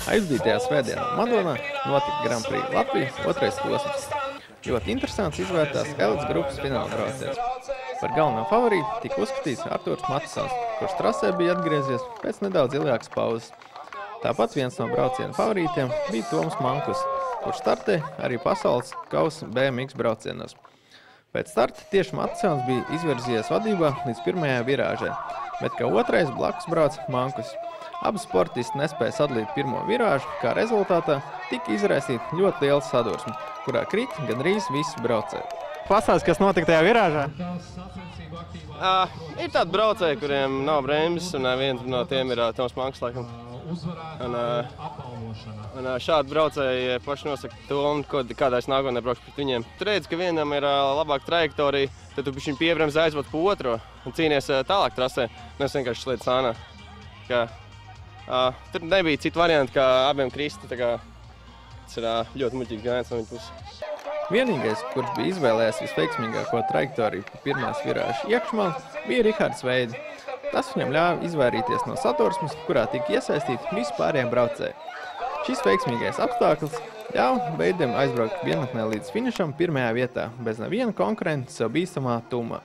Aizdītajā svētdienā Madonā notika Grand Prix Latvija otrais posms. Ļoti interesants izvērtās elites grupas fināla brauciens. Par galveno favorītu tika uzskatīts Arturs Matisons, kurš trasē bija atgriezies pēc nedaudz ilgākas pauzes. Tāpat viens no brauciena favorītiem bija Toms Mankus, kurš startē arī pasaules kausa BMX braucienos. Pēc starta tieši Matisons bija izvirzījies vadībā līdz pirmajai virāžai, bet kā otrais blakus brauc Mankus. Abi sportisti nespēja sadalīt pirmo virāžu, kā rezultātā tika izraisīta ļoti liela sadursme, kurā krita gandrīz visi braucēji. Pastāsti, kas notika tajā virāžā? Ir tādi braucēji, kuriem nav bremzes, un viens no tiem ir Toms Mankus, laikam. Un šādi braucēji paši nosaka to, kādā es nākotnē braukšu pret viņiem. Tu redzi, ka vienam ir labāka trajektorija, tad tu bišķiņ piebremzi aizved pa otro un cīnies tālāk trasē. Nevis vienkārši slēdz sānā. Tur nebija citu variantu, kā abiem kristi. Tas ir ļoti muļķīgs gājiens no viņa puses. Vienīgais, kurš bija izvēlējies visveiksmīgāko trajektoriju pa pirmās virāžas iekšmalu, bija Rihards Veidi. Tas viņam ļāva izvairīties no satursmes, kurā tika iesaistīti visi pārējie braucēji. Šis veiksmīgais apstākļus ļāva Veidiem aizbraukt vienatnē līdz finišam pirmajā vietā, bez neviena konkurenta sev bīstamā tumā.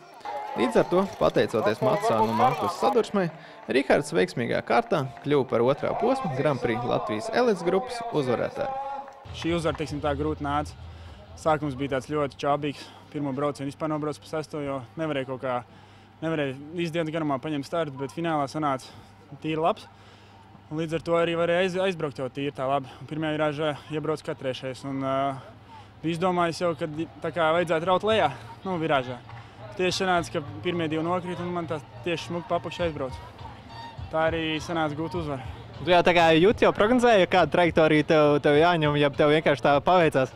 Līdz ar to, pateicoties Matisona un Mankus sadursmei, Rihards veiksmīgā kārtā kļuva par otrā posma Grand Prix Latvijas elites grupas uzvarētāju. Šī uzvara, teiksim tā, grūti nāca. Sākums bija tāds ļoti čābīgs. Pirmo braucienu vispār nobrauc pa sesto, jo nevarēja visu dienu garumā paņemt startu, bet finālā sanāca tīri labs. Un līdz ar to arī varēja aizbraukt jau tīri tā labi. Pirmajā virāžā iebrauc kā trešais. Un bija izdomājis jau, ka tā kā vajadzētu raut lejā, virāžā. Tieši sanāca, ka pirmie divi nokrīt un man tā tieši smuki papakši aizbrauc. Tā arī sanāca gūt uzvaru. Tu jau tā kā jau prognozēji, kādu trajektoriju tev jāņem, ja tev vienkārši tā paveicās?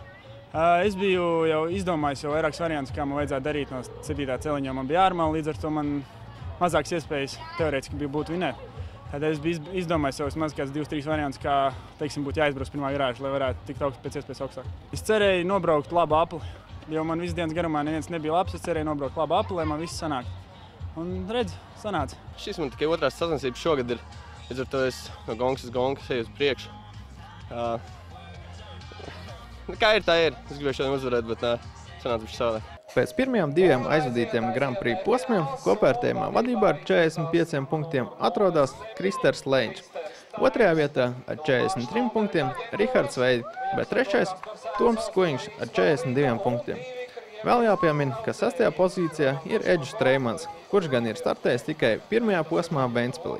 Es biju jau izdomājis jau vairākus variantus, kā man vajadzētu darīt no 7. celiņa, man bija ārmā, līdz ar to man mazāks iespējas teorētiski būtu vinēt. Tādēļ es biju izdomājis jau vismaz kāds 2-3 variantus, kā, teiksim, būtu jāizbrauc pirmā virāža, lai varētu tikt pēc iespējas augstāk. Es cerēju nobraukt labu apli, jo man visu dienas garumā neviens nebija labs, es cerēju nobraukt labu apli, lai man viss sanāk. Un redz, sanāca. Šis man tikai otrās sacensības šogad ir, līdz ar to es no gongas eju uz priekšu. Kā ir, tā ir. Es gribēju šodien uzvarēt, bet sanāca bišķi savādāk. Pēc pirmajām diviem aizvadītiem Grand Prix posmiem kopvērtējumā vadībā ar 45 punktiem atrodas Kristers Leņķis. Otrajā vietā ar 43 punktiem Rihards Veidi, bet trešais Toms Skuiņš ar 42 punktiem. Vēl jāpiemina, ka 6. pozīcijā ir Edžs Treimans, kurš gan ir startējis tikai pirmajā posmā Ventspilī,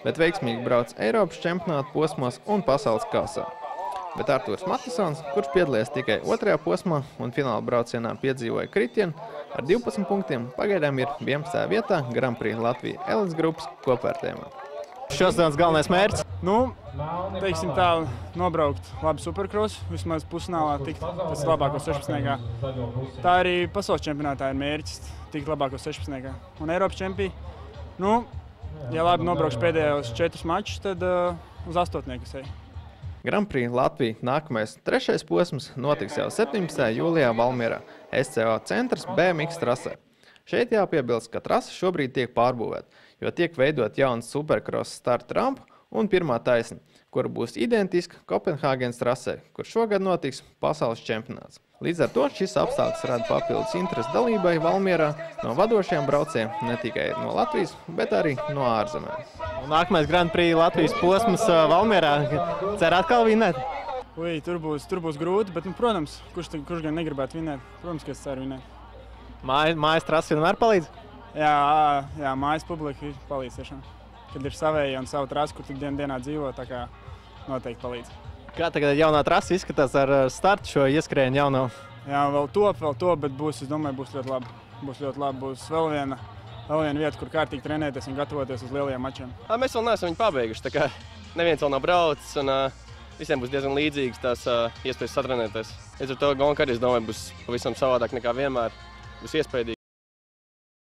bet veiksmīgi brauc Eiropas čempionāta posmos un pasaules kausā. Bet Arturs Matisons, kurš piedalījās tikai otrajā posmā un fināla braucienā piedzīvoja kritienu, ar 12 punktiem pagaidām ir 11. vietā Grand Prix Latvija elites grupas kopvērtējumā. Šodienas galvenais mērķis? Teiksim tā, nobraukt labi supercross, vismaz pusfinālā tikt pēc labāko 16. Tā arī pasaules čempionātā ir mērķis tikt labāko 16. Un Eiropas čempī, ja labi nobraukšu pēdējos 4 mačus, tad uz 8. eju. Grand Prix Latvija nākamais 3. posms notiks jau 17. jūlijā Valmierā, SCO centrs BMX trasē. Šeit jāpiebilst, ka trasa šobrīd tiek pārbūvēta, jo tiek veidot jauns supercross starta rampa un pirmā taisna, kura būs identiska Kopenhāgenes trasē, kur šogad notiks pasaules čempionāts. Līdz ar to šis apstākļus rada papildus interesi dalībai Valmierā no vadošajiem braucējiem ne tikai no Latvijas, bet arī no ārzemēm. Nākamais Grand Prix Latvijas posms Valmierā. Cer atkal vinēt? Tur būs grūti, bet, protams, kurš gan negribētu vinēt? Protams, ka es ceru vinēt. Mājas trasa vienmēr palīdz? Jā, mājas publika palīdz tiešām. Kad ir savēja un savu trasu, kur tik dienā dzīvo, tā kā noteikti palīdz. Kā tagad jaunā trasa izskatās ar startu šo ieskrējienu jauno? Jā, vēl top, bet es domāju, būs ļoti labi. Būs vēl viena vieta, kur kārtīgi trenēties un gatavoties uz lielajiem mačiem. Mēs vēl neesam viņu pabeiguši, tā kā neviens vēl nav braucis un visiem būs diezgan līdzīgas tās iespējas satrenēties. Līdz ar to gonga arī, es domāju, būs pavisam savādāk nekā vienmēr. Būs iespējīgi.